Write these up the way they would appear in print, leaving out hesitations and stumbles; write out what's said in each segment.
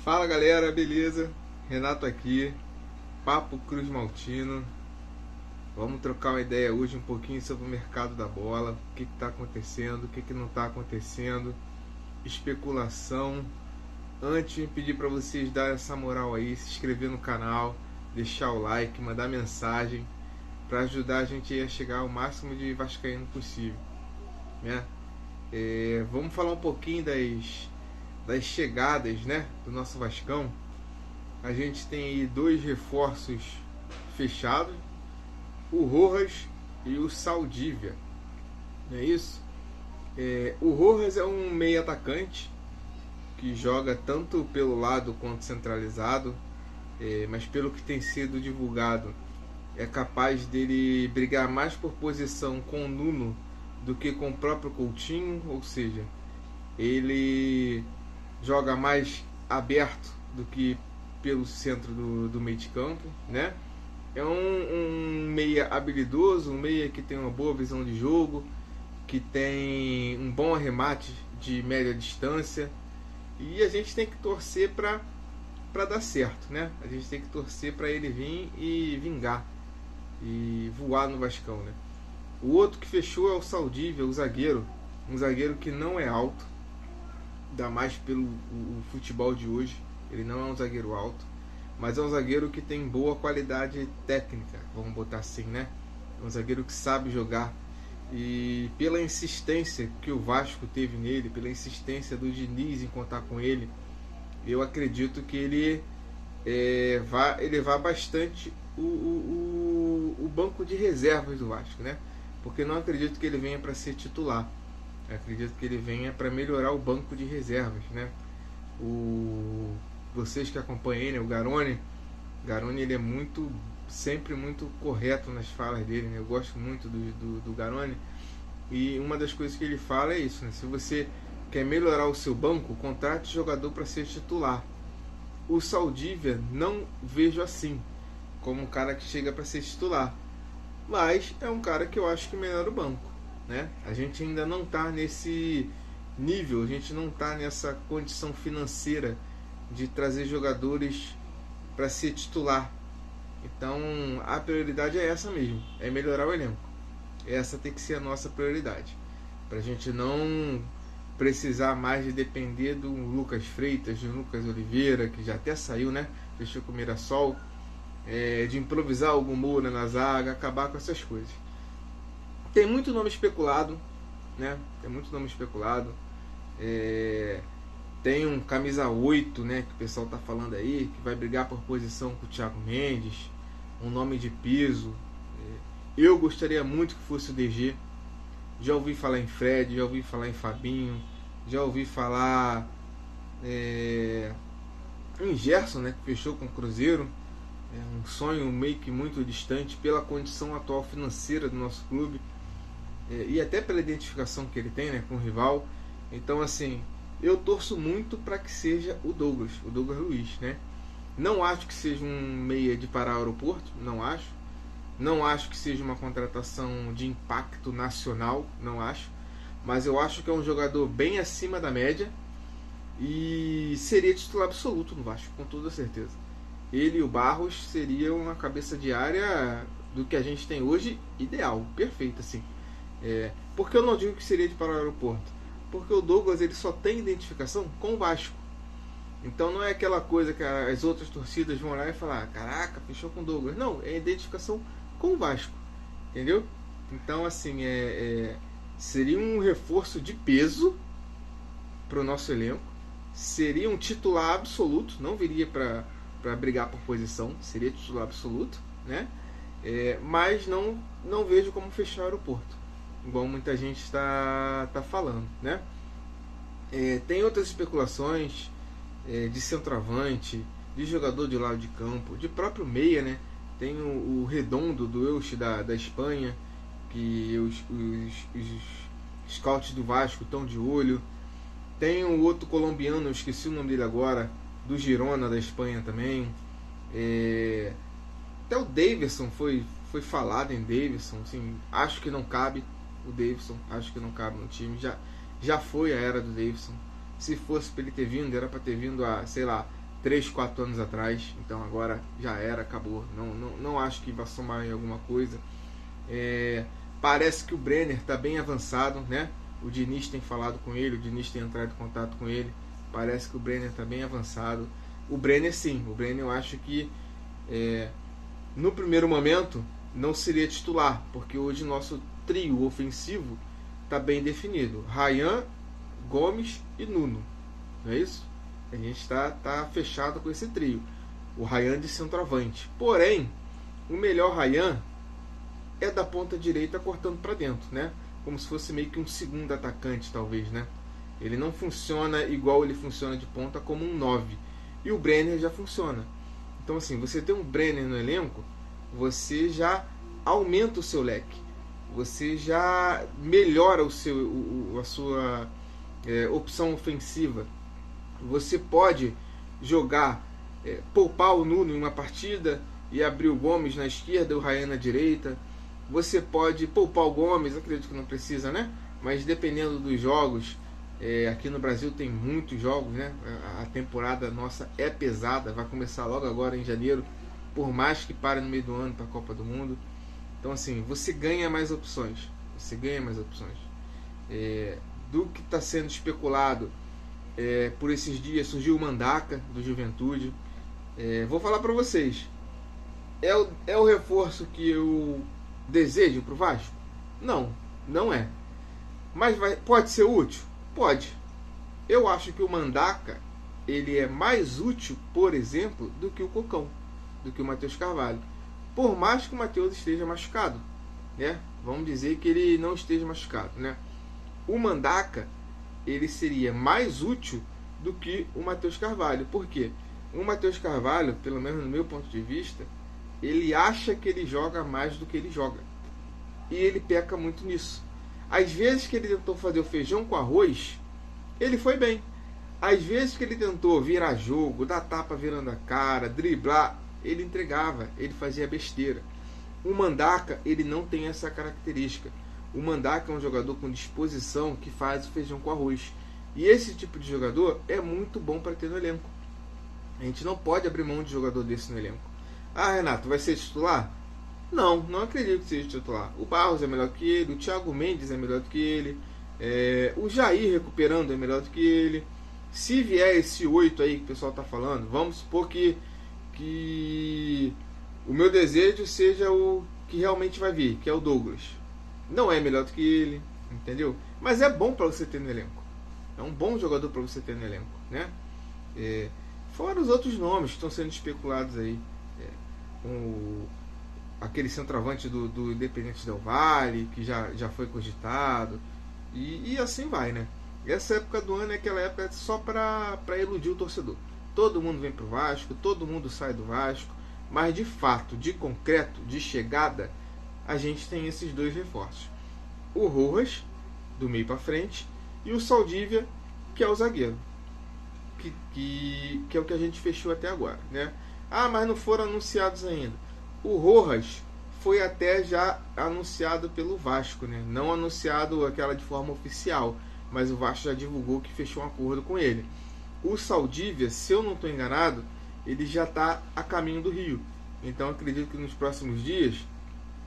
Fala galera, beleza? Renato aqui, Papo Cruz Maltino. Vamos trocar uma ideia hoje um pouquinho sobre o mercado da bola, o que está acontecendo, o que não está acontecendo, especulação. Antes, pedir para vocês darem essa moral aí, se inscrever no canal, deixar o like, mandar mensagem para ajudar a gente a chegar ao máximo de vascaíno possível, né? Vamos falar um pouquinho das chegadas, né, do nosso Vascão. A gente tem aí dois reforços fechados, o Rojas e o Saldívia, não é isso? O Rojas é um meio atacante que joga tanto pelo lado quanto centralizado, mas pelo que tem sido divulgado é capaz dele brigar mais por posição com o Nuno do que com o próprio Coutinho, ou seja, ele joga mais aberto do que pelo centro do meio de campo, né? É um meia habilidoso, um meia que tem uma boa visão de jogo, que tem um bom arremate de média distância, e a gente tem que torcer para dar certo, né? A gente tem que torcer para ele vir e vingar e voar no Vascão, né? O outro que fechou é o Saldívia, o zagueiro, um zagueiro que não é alto, ainda mais pelo o futebol de hoje. Ele não é um zagueiro alto, mas é um zagueiro que tem boa qualidade técnica, vamos botar assim, né? É um zagueiro que sabe jogar, e pela insistência que o Vasco teve nele, pela insistência do Diniz em contar com ele, eu acredito que ele vai elevar bastante o banco de reservas do Vasco, né? Porque não acredito que ele venha para ser titular. Eu acredito que ele venha para melhorar o banco de reservas, né? Vocês que acompanham ele, o Garone, ele é sempre muito correto nas falas dele, né? Eu gosto muito do Garone, e uma das coisas que ele fala é isso, né? Se você quer melhorar o seu banco, contrate jogador para ser titular. O Saldívia não vejo assim, como um cara que chega para ser titular, mas é um cara que eu acho que melhora o banco, né? A gente ainda não está nesse nível, a gente não está nessa condição financeira de trazer jogadores para ser titular. Então a prioridade é essa mesmo, é melhorar o elenco. Essa tem que ser a nossa prioridade, para a gente não precisar mais de depender do Lucas Freitas, do Lucas Oliveira, que já até saiu, né? Fechou com o Mirassol. De improvisar algum Moura na zaga, acabar com essas coisas. Tem muito nome especulado, né? Tem muito nome especulado. Tem um camisa 8, né, que o pessoal tá falando aí, que vai brigar por posição com o Thiago Mendes, um nome de peso. Eu gostaria muito que fosse o DG. Já ouvi falar em Fred, já ouvi falar em Fabinho, já ouvi falar em Gerson, né, que fechou com o Cruzeiro. É um sonho meio que muito distante pela condição atual financeira do nosso clube, e até pela identificação que ele tem, né, com o rival. Então, assim, eu torço muito para que seja o Douglas Luiz, né? Não acho que seja um meia de parar aeroporto, não acho que seja uma contratação de impacto nacional, não acho, mas eu acho que é um jogador bem acima da média e seria titular absoluto no Vasco, com toda certeza. Ele e o Barros seriam uma cabeça de área do que a gente tem hoje, ideal, perfeito, assim. Porque eu não digo que seria de parar o aeroporto, porque o Douglas ele só tem identificação com o Vasco. Então não é aquela coisa que as outras torcidas vão olhar e falar: caraca, fechou com o Douglas. Não, é identificação com o Vasco, entendeu? Então, assim, seria um reforço de peso para o nosso elenco, seria um titular absoluto, não viria para brigar por posição, seria titular absoluto, né? Mas não vejo como fechar o aeroporto, igual muita gente está falando, né? Tem outras especulações de centroavante, de jogador de lado de campo, de próprio meia, né? Tem o Redondo do Elche da Espanha, que os scouts do Vasco estão de olho. Tem o outro colombiano, eu esqueci o nome dele agora, do Girona da Espanha também. Até o Davidson foi falado em Davidson, assim, acho que não cabe o Davidson, acho que não cabe no time, já foi a era do Davidson. Se fosse para ele ter vindo, era para ter vindo há, sei lá, 3, 4 anos atrás. Então agora já era, acabou. Não acho que vai somar em alguma coisa. Parece que o Brenner está bem avançado, né? O Diniz tem falado com ele, o Diniz tem entrado em contato com ele. Parece que o Brenner está bem avançado. O Brenner sim, o Brenner eu acho que no primeiro momento não seria titular, porque hoje nosso trio ofensivo está bem definido. Ryan, Gomes e Nuno. Não é isso? A gente está fechado com esse trio. O Ryan de centroavante. Porém, o melhor Ryan é da ponta direita cortando para dentro, né? Como se fosse meio que um segundo atacante, talvez, né? Ele não funciona igual ele funciona de ponta como um 9. E o Brenner já funciona. Então, assim, você tem um Brenner no elenco, você já aumenta o seu leque. Você já melhora a sua opção ofensiva. Você pode jogar, poupar o Nuno em uma partida e abrir o Gomes na esquerda e o Ryan na direita. Você pode poupar o Gomes, acredito que não precisa, né? Mas dependendo dos jogos, aqui no Brasil tem muitos jogos, né? A temporada nossa é pesada, vai começar logo agora em janeiro, por mais que pare no meio do ano para a Copa do Mundo. Então, assim, você ganha mais opções. Você ganha mais opções. Do que está sendo especulado por esses dias, surgiu o Mandaka do Juventude. Vou falar para vocês. É o reforço que eu desejo para o Vasco? Não, não é. Mas pode ser útil? Pode. Eu acho que o Mandaka ele é mais útil, por exemplo, do que o Cocão, do que o Matheus Carvalho. Por mais que o Matheus esteja machucado, né? Vamos dizer que ele não esteja machucado, né? O Mandaka ele seria mais útil do que o Matheus Carvalho. Por quê? O Matheus Carvalho, pelo menos no meu ponto de vista, ele acha que ele joga mais do que ele joga. E ele peca muito nisso. Às vezes que ele tentou fazer o feijão com arroz, ele foi bem. Às vezes que ele tentou virar jogo, dar tapa virando a cara, driblar, ele entregava, ele fazia besteira. O Mandaka, ele não tem essa característica. O Mandaka é um jogador com disposição que faz o feijão com arroz. E esse tipo de jogador é muito bom para ter no elenco. A gente não pode abrir mão de jogador desse no elenco. Ah, Renato, vai ser titular? Não acredito que seja titular. O Barros é melhor que ele, o Thiago Mendes é melhor do que ele, o Jair recuperando é melhor do que ele. Se vier esse 8 aí que o pessoal está falando, vamos supor que o meu desejo seja o que realmente vai vir, que é o Douglas. Não é melhor do que ele, entendeu? Mas é bom para você ter no elenco. É um bom jogador para você ter no elenco, né? Fora os outros nomes que estão sendo especulados aí. Aquele centroavante do Independente Del Valle, que já foi cogitado. E assim vai, né? Essa época do ano é aquela época só para iludir o torcedor. Todo mundo vem pro Vasco, todo mundo sai do Vasco. Mas de fato, de concreto, de chegada, a gente tem esses dois reforços. O Rojas, do meio para frente, e o Saldívia, que é o zagueiro. Que é o que a gente fechou até agora, né? Ah, mas não foram anunciados ainda. O Rojas foi até já anunciado pelo Vasco, né? Não anunciado aquela de forma oficial, mas o Vasco já divulgou que fechou um acordo com ele. O Saldívia, se eu não estou enganado, ele já está a caminho do Rio. Então acredito que nos próximos dias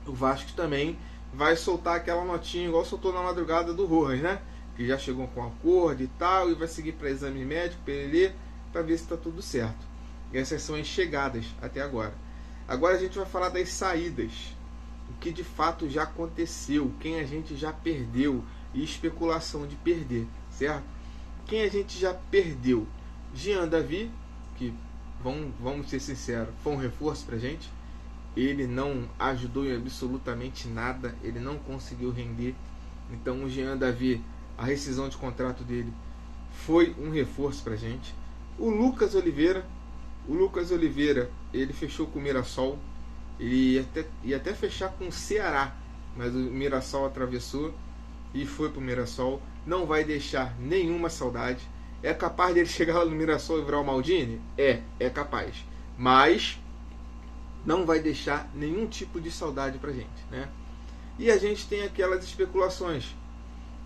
o Vasco também vai soltar aquela notinha, igual soltou na madrugada do Rojas, né? Que já chegou com acordo e tal, e vai seguir para exame médico, para ver se está tudo certo. E essas são as chegadas até agora. Agora a gente vai falar das saídas. O que de fato já aconteceu, quem a gente já perdeu e especulação de perder, certo? Quem a gente já perdeu? Jean Davi, que vamos ser sinceros, foi um reforço pra gente. Ele não ajudou em absolutamente nada, ele não conseguiu render. Então o Jean Davi, a rescisão de contrato dele foi um reforço pra gente. O Lucas Oliveira, ele fechou com o Mirassol. Ele ia até fechar com o Ceará, mas o Mirassol atravessou e foi pro Mirassol. Não vai deixar nenhuma saudade. É capaz dele chegar lá no Mirassol e virar o Maldini? É capaz. Mas não vai deixar nenhum tipo de saudade pra gente, né? E a gente tem aquelas especulações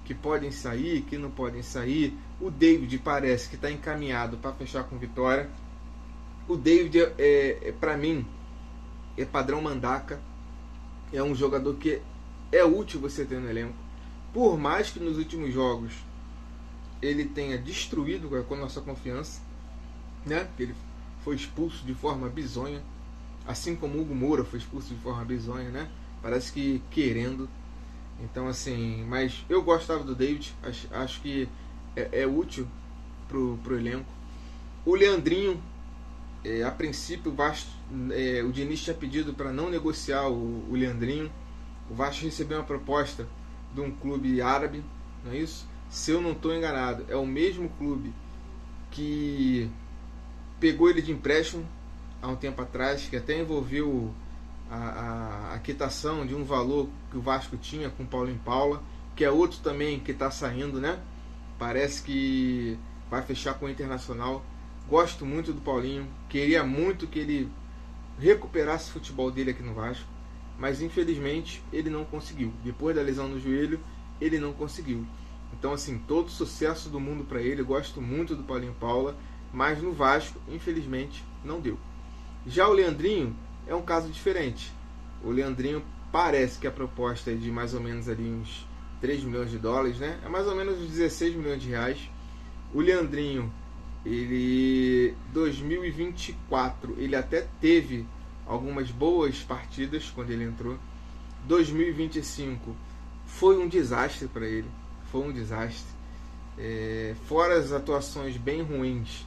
que podem sair, que não podem sair. O David parece que está encaminhado para fechar com Vitória. O David, para mim, é padrão Mandaca. É um jogador que é útil você ter no elenco. Por mais que nos últimos jogos ele tenha destruído com a nossa confiança, né? Ele foi expulso de forma bizonha, assim como o Hugo Moura foi expulso de forma bizonha, né? Parece que querendo. Então, assim, mas eu gostava do David, acho que é útil pro elenco. O Leandrinho, a princípio o Diniz tinha pedido para não negociar o Leandrinho. O Vasco recebeu uma proposta de um clube árabe, não é isso? Se eu não estou enganado, é o mesmo clube que pegou ele de empréstimo há um tempo atrás, que até envolveu a quitação de um valor que o Vasco tinha com o Paulinho Paula, que é outro também que está saindo, né? Parece que vai fechar com o Internacional. Gosto muito do Paulinho, queria muito que ele recuperasse o futebol dele aqui no Vasco, mas infelizmente ele não conseguiu. Depois da lesão no joelho, ele não conseguiu. Então, assim, todo sucesso do mundo para ele. Eu gosto muito do Paulinho Paula, mas no Vasco, infelizmente, não deu. Já o Leandrinho é um caso diferente. O Leandrinho parece que a proposta é de mais ou menos ali uns 3 milhões de dólares, né? É mais ou menos uns 16 milhões de reais. O Leandrinho, ele 2024, ele até teve algumas boas partidas quando ele entrou. 2025 foi um desastre para ele. Foi um desastre. Fora as atuações bem ruins,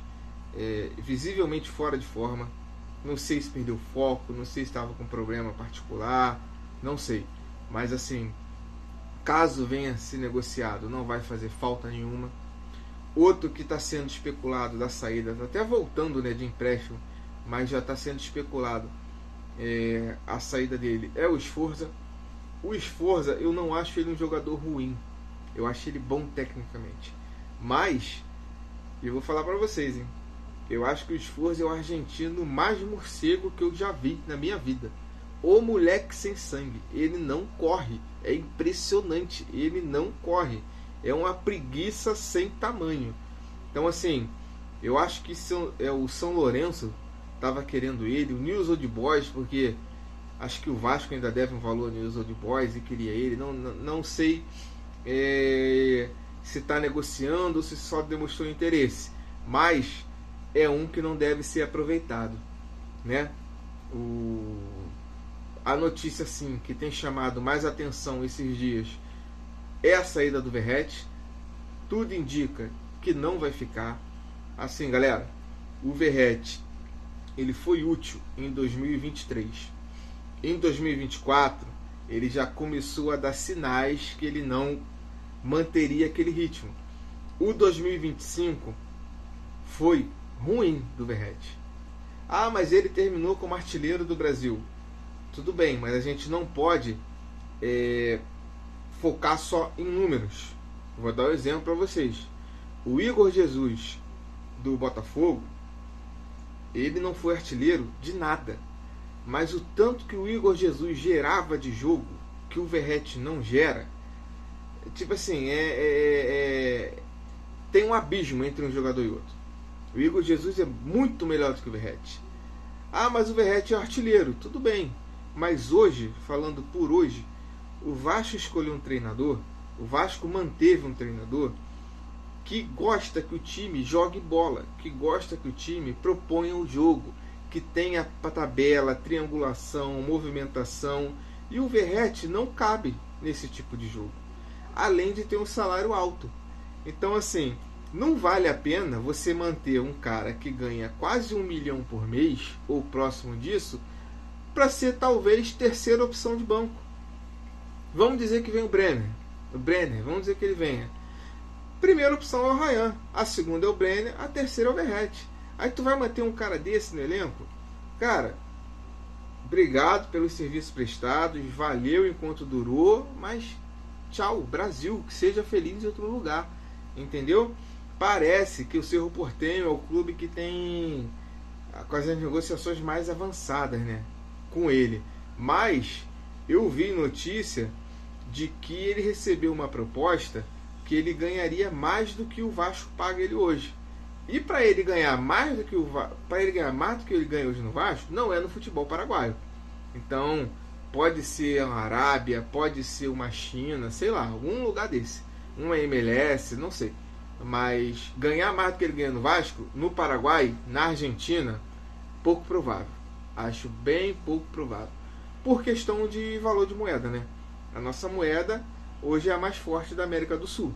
visivelmente fora de forma. Não sei se perdeu foco, não sei se estava com problema particular, não sei. Mas assim, caso venha se negociado, não vai fazer falta nenhuma. Outro que está sendo especulado da saída, está até voltando, né, de empréstimo, mas já está sendo especulado a saída dele, é o Sforza. O Sforza, eu não acho ele um jogador ruim. Eu acho ele bom tecnicamente. Mas, eu vou falar para vocês, hein? Eu acho que o Sforza é o argentino mais morcego que eu já vi na minha vida. O moleque sem sangue. Ele não corre. É impressionante. Ele não corre. É uma preguiça sem tamanho. Então, assim, eu acho que o São Lourenço estava querendo ele. O News Old Boys, porque acho que o Vasco ainda deve um valor ao News Old Boys e queria ele. Não sei se está negociando ou se só demonstrou interesse. Mas é um que não deve ser aproveitado, né? A notícia, assim, que tem chamado mais atenção esses dias é a saída do Verratti. Tudo indica que não vai ficar. Assim, galera, o Verratti, ele foi útil em 2023. Em 2024, ele já começou a dar sinais que ele não manteria aquele ritmo. O 2025 foi ruim do Verratti. Ah, mas ele terminou como artilheiro do Brasil. Tudo bem, mas a gente não pode focar só em números. Vou dar um exemplo para vocês. O Igor Jesus do Botafogo, ele não foi artilheiro de nada, mas o tanto que o Igor Jesus gerava de jogo que o Verratti não gera, tipo assim, tem um abismo entre um jogador e outro. O Igor Jesus é muito melhor do que o Verratti. Ah, mas o Verratti é artilheiro. Tudo bem. Mas hoje, falando por hoje, o Vasco escolheu um treinador, o Vasco manteve um treinador que gosta que o time jogue bola, que gosta que o time proponha o jogo, que tenha tabela, triangulação, movimentação. E o Verratti não cabe nesse tipo de jogo. Além de ter um salário alto. Então, assim, não vale a pena você manter um cara que ganha quase 1 milhão por mês, ou próximo disso, para ser talvez terceira opção de banco. Vamos dizer que vem o Brenner. Vamos dizer que ele venha. Primeira opção é o Ryan, a segunda é o Brenner, a terceira é o Verratti. Aí tu vai manter um cara desse no elenco? Cara, obrigado pelos serviços prestados, valeu enquanto durou, mas tchau, Brasil, que seja feliz em outro lugar. Entendeu? Parece que o Cerro Porteño é o clube que tem as negociações mais avançadas, né, com ele. Mas eu vi notícia de que ele recebeu uma proposta que ele ganharia mais do que o Vasco paga ele hoje. E para ele ganhar mais do que ele ganha hoje no Vasco, não é no futebol paraguaio. Então, pode ser a Arábia, pode ser uma China, sei lá, algum lugar desse. Uma MLS, não sei. Mas ganhar mais do que ele ganha no Vasco, no Paraguai, na Argentina, pouco provável. Acho bem pouco provável. Por questão de valor de moeda, né? A nossa moeda hoje é a mais forte da América do Sul.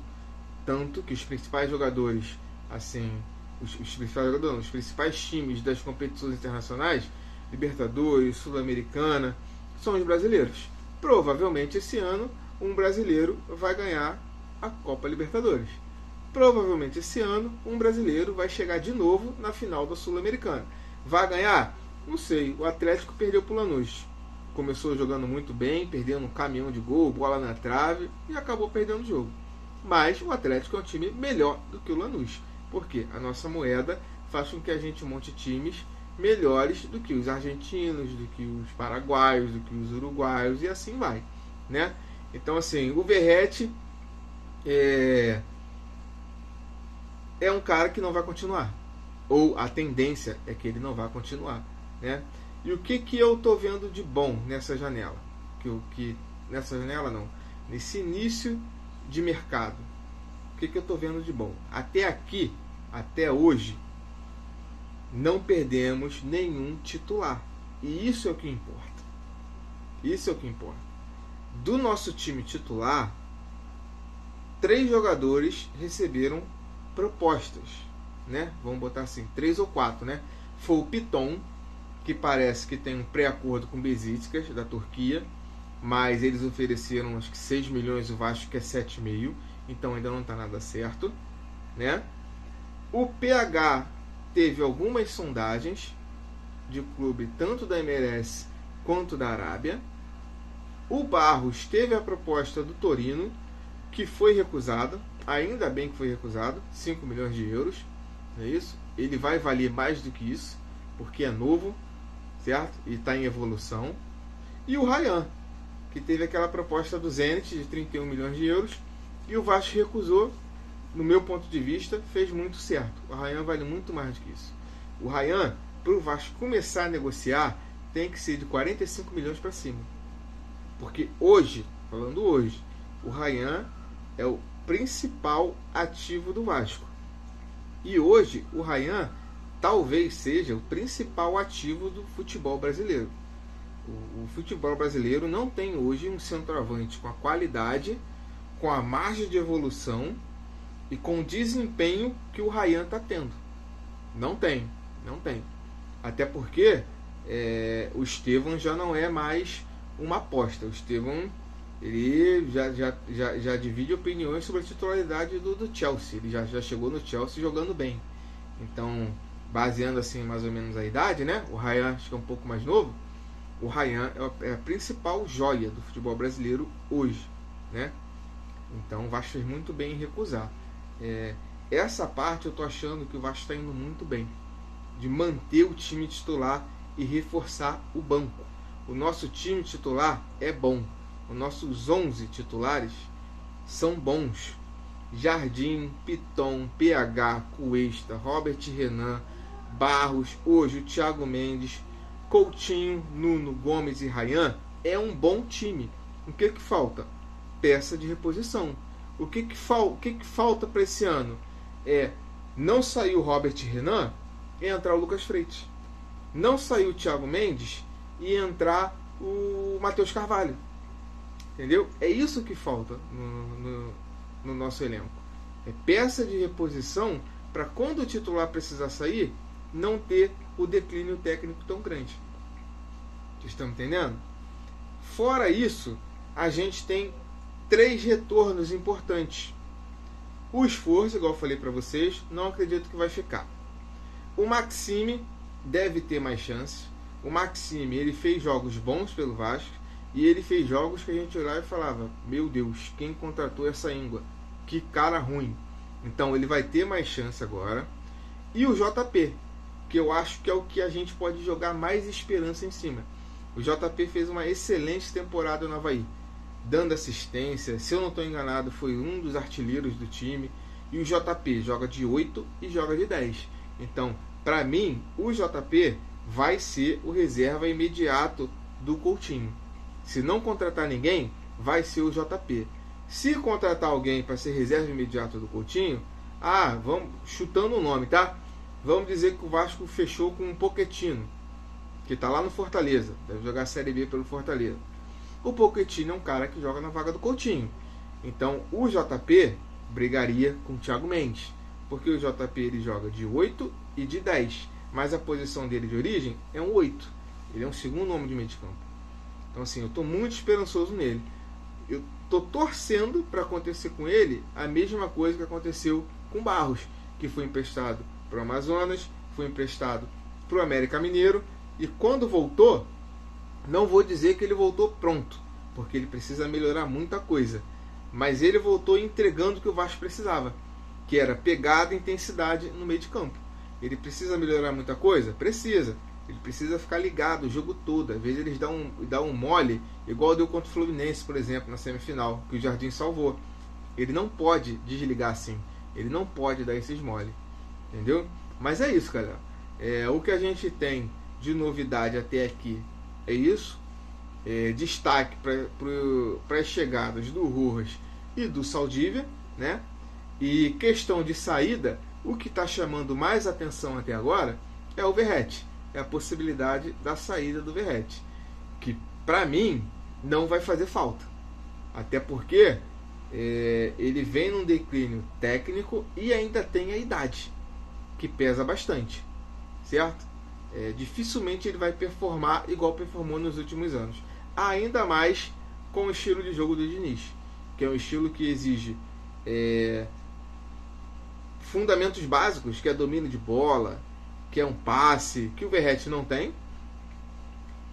Tanto que os principais jogadores, assim, os principais times das competições internacionais, Libertadores, Sul-Americana, são os brasileiros. Provavelmente esse ano um brasileiro vai ganhar a Copa Libertadores. Provavelmente esse ano um brasileiro vai chegar de novo na final da Sul-Americana. Vai ganhar? Não sei. O Atlético perdeu para o Lanús. Começou jogando muito bem, perdendo um caminhão de gol, bola na trave e acabou perdendo o jogo. Mas o Atlético é um time melhor do que o Lanús. Porque a nossa moeda faz com que a gente monte times melhores do que os argentinos, do que os paraguaios, do que os uruguaios e assim vai, né? Então assim, o Verratti é um cara que não vai continuar, ou a tendência é que ele não vai continuar, né? E o que eu tô vendo de bom nessa janela? Nessa janela não, nesse início de mercado, o que eu tô vendo de bom? Até aqui, até hoje, não perdemos nenhum titular. E isso é o que importa. Isso é o que importa. Do nosso time titular, 3 jogadores receberam propostas, né? Vamos botar assim, 3 ou 4, né? Foi o Piton, que parece que tem um pré-acordo com o Beşiktaş da Turquia, mas eles ofereceram acho que 6 milhões, o Vasco quer 7,5, então ainda não está nada certo, né? O PH teve algumas sondagens de clube, tanto da MLS quanto da Arábia. O Barros teve a proposta do Torino, que foi recusada, ainda bem que foi recusado, 5 milhões de euros, não é isso? Ele vai valer mais do que isso, porque é novo, certo? E está em evolução. E o Ryan, que teve aquela proposta do Zenit de 31 milhões de euros, e o Vasco recusou. No meu ponto de vista, fez muito certo. O Ryan vale muito mais do que isso. O Ryan, para o Vasco começar a negociar, tem que ser de 45 milhões para cima. Porque hoje, falando hoje, o Ryan é o principal ativo do Vasco. E hoje, o Ryan talvez seja o principal ativo do futebol brasileiro. O futebol brasileiro não tem hoje um centroavante com a qualidade, com a margem de evolução e com o desempenho que o Ryan está tendo. Não tem. Até porque o Estevão já não é mais uma aposta. O Estevão, ele já divide opiniões sobre a titularidade do Chelsea. Ele já chegou no Chelsea jogando bem. Então, baseando assim mais ou menos a idade, né? O Ryan acho que é um pouco mais novo. O Ryan é a principal joia do futebol brasileiro hoje, né? Então o Vasco fez muito bem em recusar. Essa parte eu tô achando que o Vasco está indo muito bem, de manter o time titular e reforçar o banco. O nosso time titular é bom. Os nossos 11 titulares são bons. Jardim, Piton, PH, Cuesta, Robert Renan, Barros, hoje o Thiago Mendes, Coutinho, Nuno, Gomes e Ryan é um bom time. O que falta? Peça de reposição. O que falta para esse ano? Não saiu o Robert Renan e entrar o Lucas Freitas. Não saiu o Thiago Mendes e entrar o Matheus Carvalho. Entendeu? É isso que falta no nosso elenco. É peça de reposição para quando o titular precisar sair, não ter o declínio técnico tão grande. Vocês estão entendendo? Fora isso, a gente tem 3 retornos importantes. O Esforço, igual eu falei para vocês, não acredito que vai ficar. O Maxime deve ter mais chances. O Maxime, ele fez jogos bons pelo Vasco e ele fez jogos que a gente olhava e falava: meu Deus, quem contratou essa íngua? Que cara ruim. Então ele vai ter mais chance agora. E o JP, que eu acho que é o que a gente pode jogar mais esperança em cima. O JP fez uma excelente temporada no Avaí, dando assistência. Se eu não estou enganado, foi um dos artilheiros do time. E o JP joga de 8 e joga de 10. Então, para mim, o JP vai ser o reserva imediato do Coutinho. Se não contratar ninguém, vai ser o JP. Se contratar alguém para ser reserva imediato do Coutinho, vamos chutando o nome, tá? Vamos dizer que o Vasco fechou com um Pochettino, que está lá no Fortaleza, deve jogar a Série B pelo Fortaleza. O Pochettino é um cara que joga na vaga do Coutinho. Então o JP brigaria com o Thiago Mendes, porque o JP ele joga de 8 e de 10, mas a posição dele de origem é um 8. Ele é um segundo homem de meio de campo. Então assim, eu estou muito esperançoso nele. Eu estou torcendo para acontecer com ele a mesma coisa que aconteceu com Barros, que foi emprestado para o Amazonas, foi emprestado para o América Mineiro, e quando voltou, não vou dizer que ele voltou pronto, porque ele precisa melhorar muita coisa, mas ele voltou entregando o que o Vasco precisava, que era pegada e intensidade no meio de campo. Ele precisa melhorar muita coisa? Precisa. Ele precisa ficar ligado o jogo todo. Às vezes eles dão um mole, igual deu contra o Fluminense, por exemplo, na semifinal, que o Jardim salvou. Ele não pode desligar assim. Ele não pode dar esses mole. Entendeu? Mas é isso, galera. O que a gente tem de novidade até aqui é isso. Destaque para as chegadas do Rojas e do Saldívia, né? E questão de saída, o que está chamando mais atenção até agora é o Verratti. É a possibilidade da saída do Verratti, que para mim não vai fazer falta, até porque ele vem num declínio técnico e ainda tem a idade, que pesa bastante, certo? Dificilmente ele vai performar igual performou nos últimos anos, ainda mais com o estilo de jogo do Diniz, que é um estilo que exige fundamentos básicos, que é domínio de bola, que é um passe, que o Verratti não tem,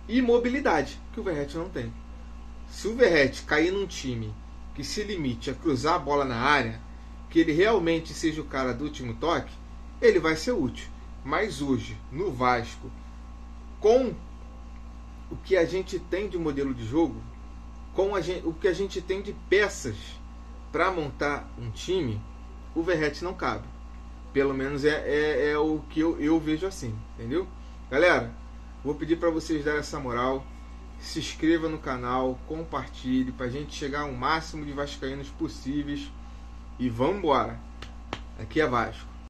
e mobilidade, que o Verratti não tem. Se o Verratti cair num time que se limite a cruzar a bola na área, que ele realmente seja o cara do último toque, ele vai ser útil. Mas hoje, no Vasco, com o que a gente tem de modelo de jogo, com o que a gente tem de peças para montar um time, o Verratti não cabe. Pelo menos é o que eu vejo assim, entendeu? Galera, vou pedir para vocês darem essa moral, se inscreva no canal, compartilhe, para a gente chegar ao máximo de vascaínos possíveis, e vamos embora. Aqui é Vasco.